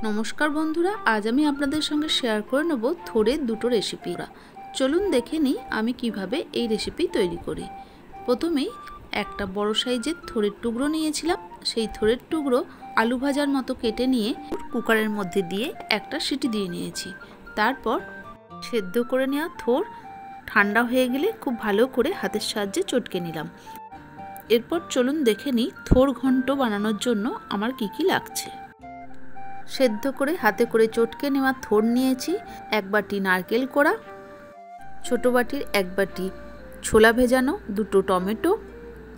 नमस्कार बंधुरा आज आमी आपनादेर संगे शेयर करे नेब थोड़ेर दुटो रेसिपि। चलुन देखे निई आमी किभाबे एई रेसिपि तैरी करी। प्रथमेई एकटा बड़ो साइजेर थोड़ेर टुकरो नियेछिलाम। सेई थोड़ेर टुकरो आलू भाजार मतो केटे निये कुकारेर मध्य दिये एकटा सीटी दिये नियेछि। तारपर सेদ্ধ करे नेওয়া थोड़ ठांडा हये गेले खूब भालो करे हातेर साहाज्ये चटके निलाम। एरपर चलुन देखे निई थोड़ घन्ट बानानोर जोन्नो आमार कि कि लागछे। सेদ্ধ करे हाथे करे चटके नेওয়া थोड़ निয়েছি, एक बाटी नारकेल कोड़ा, छोटो बाटिर एक बाटी छोला भेजानो, दुटो टमेटो,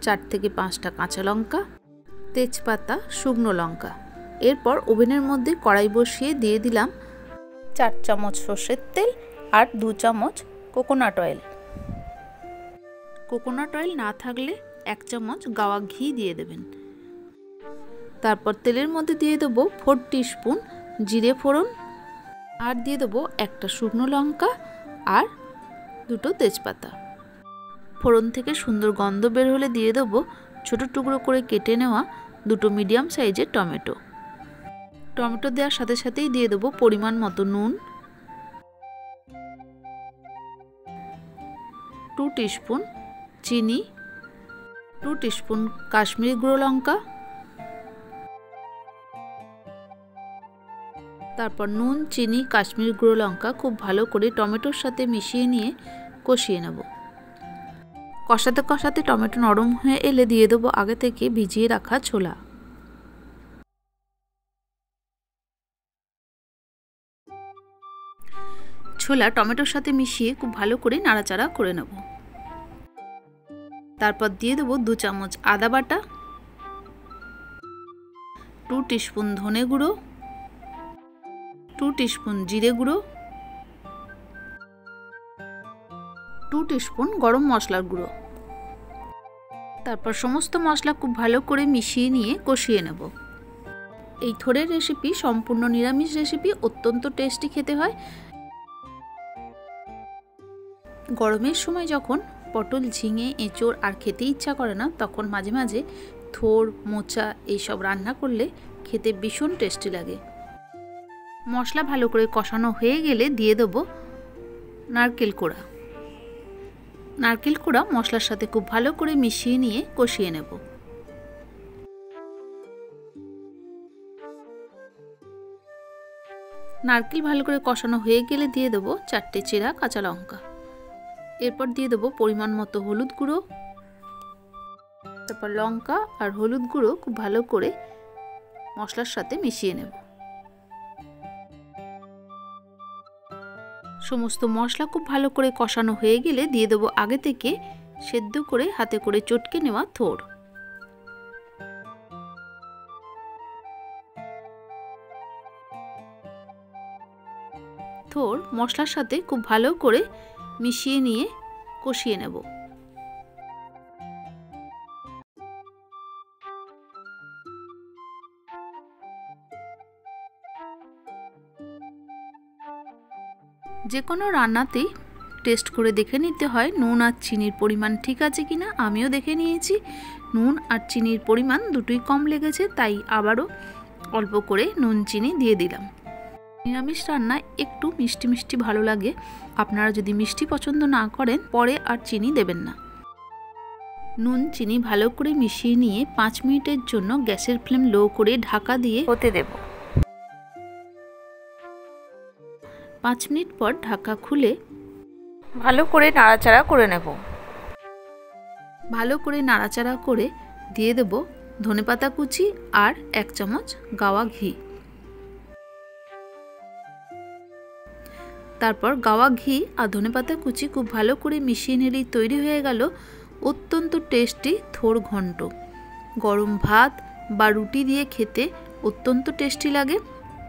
4 থেকে 5টা काँचा लंका, तेजपाता, शुकनो लंका। एरपर ओभेनेर मध्य कड़ाई बसिए दिए दिलाम 4 चामच सर्षेर तेल और 2 चामच कोकोनाट अয়েল। कोकोनाट अয়েল ना थाकले 1 चामच गावा घी दिए देवें। तारपर तेलेर मध्य दिए देबो 4 टीस्पून जिरे फोड़न और दिए देबो एकटा शुकनो लंका और दुटो तेजपाता। फोड़न थेके सुंदर गंध बेर होले दिए देबो छोटो टुकरो करे केटे नेওয়া दुटो मीडियम साइजेर टमेटो। टमेटो देওয়ার साथे साथेई दिए देबो परिमाण मतो नुन, 2 टीस्पून चीनी, 2 टीस्पून काश्मीरी गुঁড়ো लंका, तारपर नुन चीनी काश्मीरी गुঁড়ো लंका खूब भालो करे टमेटोर साथे मिशिए निये कषिए नेब। कषाते कषाते टमेटो नरम हये एले दिए देबो आगे थेके भिजिए राखा छोला। छोला टमेटोर साथे मिशिए खूब भालो करे नाड़ाचाड़ा करे नेब। तारपर दिए देबो 2 चामच आदा बाटा, 2 टीस्पून धने गुঁড়ো, 2 टीस्पून जिरे गुঁড়ো, 2 टीस्पून गरम मशलार गुঁড়ো। तारपर समस्त मशला खूब भालो करे मिशिए निये कषिए नेब। এই থোড়ের রেসিপি সম্পূর্ণ নিরামিষ রেসিপি, অত্যন্ত টেস্টি খেতে হয়। গরমের সময় যখন পটল ঝিঙে এঁচোড় আর খেতে ইচ্ছা করে না, তখন মাঝে মাঝে থোড় মোচা এইসব রান্না করলে খেতে ভীষণ টেস্টি লাগে। मशला भालो करे कषानो हये गेले दिए देबो नारकेल कोड़ा। नारकेल कोड़ा मशलार साथे खूब भालो करे मिशिए निये कषिए नेब। नारकेल भालो करे कषानो हये गेले दिए देबो 4টে চেরা काँचा लंका। एरपर दिए देबो परिमाण मतो हलुद गुঁড়ো, तारपर लंका और हलुद गुঁড়ো खूब भालो करे मशलार साथे मिशिए नेब। समस्त मशला खूब भालो करे कषानो हये गेले दिए देबो आगे थेके सेদ্ধ करे हाथे करे चटके नेওয়া थोड़। थोड़ मशलार साथे खूब भालो करे मिशिए निये कषिए नेब। যে কোনো রান্নাতেই টেস্ট করে দেখে নিতে হয় নুন আর চিনির পরিমাণ ঠিক আছে কিনা। আমিও দেখে নিয়েছি নুন আর চিনির পরিমাণ দুটোই কম লেগেছে, তাই আবারও অল্প করে নুন চিনি দিয়ে দিলাম। নিরামিষ রান্না একটু মিষ্টি মিষ্টি ভালো লাগে। আপনারা যদি মিষ্টি পছন্দ না করেন পরে আর চিনি দেবেন না। নুন চিনি ভালো করে মিশিয়ে নিয়ে 5 মিনিটের জন্য গ্যাসের ফ্লেম লো করে ঢাকা দিয়ে হতে দেব। 5 मिनट पर ढाका खुले भालो करे नाड़ाचाड़ा करे नेब। भालो करे नाड़ाचाड़ा करे दिए देब धनेपाता कुचि और 1 चामच गावा घी। तारपर गावा घी और धनेपाता कुचि खूब भालो करे मिशिए निलेই तैरी हये गेल अत्यंत टेस्टी थोड़ घंट। गरम भात बा रुटी दिए खेते अत्यंत टेस्टी लागे।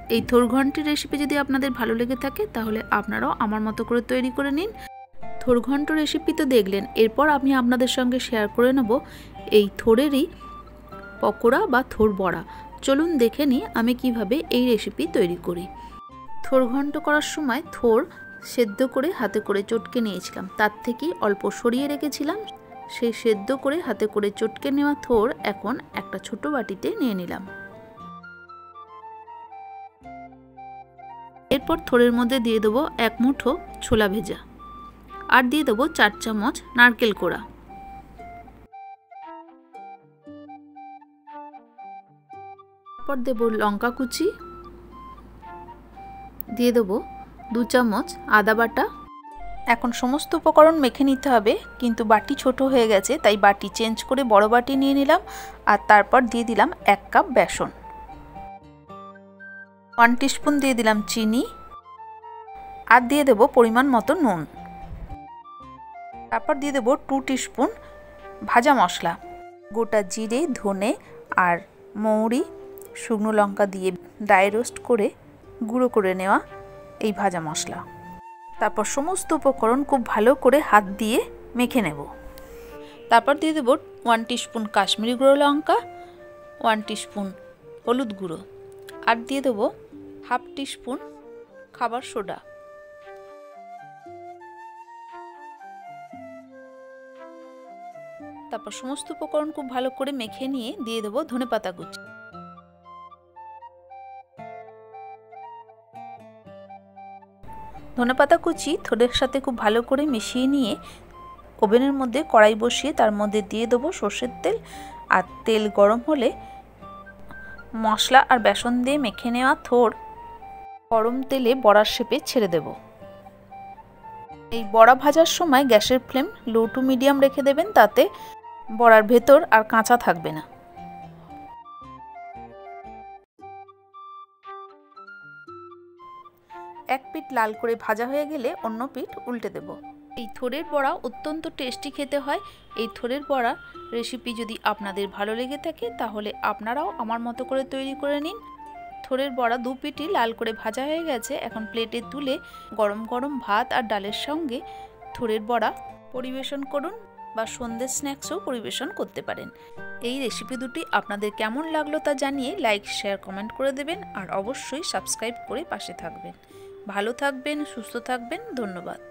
এই থোড় ঘন্টের রেসিপি যদি আপনাদের ভালো লেগে থাকে তাহলে আপনারাও আমার মতো করে তৈরি করে নিন। থোড় ঘন্ট রেসিপি তো দেখলেন, এরপর আমি আপনাদের সঙ্গে শেয়ার করে নেব এই থোড়েরই পকোড়া বা থোড় বড়া। চলুন দেখে নিই আমি কিভাবে এই রেসিপি তৈরি করি। থোড় ঘন্ট করার সময় থোড় সেদ্ধ করে হাতে করে চটকে নিয়েছিলাম, তার থেকেই অল্প সরিয়ে রেখেছিলাম। সেই সেদ্ধ করে হাতে করে চটকে নেওয়া থোড় এখন একটা ছোট বাটিতে নিয়ে নিলাম। এরপর থোড়ের মধ্যে দিয়ে দেবো 1 মুঠো ছোলা ভেজা আর দিয়ে দেবো 4 চামচ নারকেল কোড়া। তারপর দেবো লঙ্কা কুচি, দিয়ে দেবো 2 চামচ আদা বাটা। এখন সমস্ত উপকরণ মেখে নিতে হবে, কিন্তু বাটি ছোট হয়ে গেছে তাই বাটি চেঞ্জ করে বড় বাটি নিয়ে নিলাম। আর তারপর দিয়ে দিলাম 1 কাপ বেসন, 1 টিস্পুন দিয়ে দিলাম চিনি আর দিয়ে দেবো পরিমাণ মতো নুন। তারপর দিয়ে দেবো 2 টিস্পুন ভাজা মশলা, গোটা জিরে, ধনে আর মৌরি, শুকনো লঙ্কা দিয়ে ড্রাই রোস্ট করে গুঁড়ো করে নেওয়া এই ভাজা মশলা। তারপর সমস্ত উপকরণ খুব ভালো করে হাত দিয়ে মেখে নেব। তারপর দিয়ে দেবো 1 টিস্পুন কাশ্মীরি গুঁড়ো লঙ্কা, 1 টিস্পুন হলুদ গুঁড়ো আর দিয়ে দেবো 1/2 টিস্পুন খাবার সোডা। তারপর সমস্ত উপকরণ খুব ভালো করে মেখে নিয়ে দিয়ে দেবো ধনেপাতা কুচি। ধনেপাতা কুচি থোড়ের সাথে খুব ভালো করে মিশিয়ে নিয়ে ওভেনের মধ্যে কড়াই বসিয়ে তার মধ্যে দিয়ে দেবো সর্ষের তেল। আর তেল গরম হলে মশলা আর বেসন দিয়ে মেখে নেওয়া থোড় গরম তেলে বড়ার শেপে ছেড়ে দেব। এই বড়া ভাজার সময় গ্যাসের ফ্লেম লো টু মিডিয়াম রেখে দেবেন, তাতে বড়ার ভেতর আর কাঁচা থাকবে না। এক পিঠ লাল করে ভাজা হয়ে গেলে অন্য পিঠ উল্টে দেব। এই থোড়ের বড়া অত্যন্ত টেস্টি খেতে হয়। এই থোড়ের বড়া রেসিপি যদি আপনাদের ভালো লেগে থাকে তাহলে আপনারাও আমার মতো করে তৈরি করে নিন। থোড়ের বড়া 2 পিঠই লাল করে ভাজা হয়ে গেছে। এখন প্লেটে তুলে গরম গরম ভাত আর ডালের সঙ্গে থোড়ের বড়া পরিবেশন করুন বা সন্ধ্যের স্ন্যাক্সও পরিবেশন করতে পারেন। এই রেসিপি দুটি আপনাদের কেমন লাগলো তা জানিয়ে লাইক, শেয়ার, কমেন্ট করে দেবেন আর অবশ্যই সাবস্ক্রাইব করে পাশে থাকবেন। ভালো থাকবেন, সুস্থ থাকবেন। ধন্যবাদ।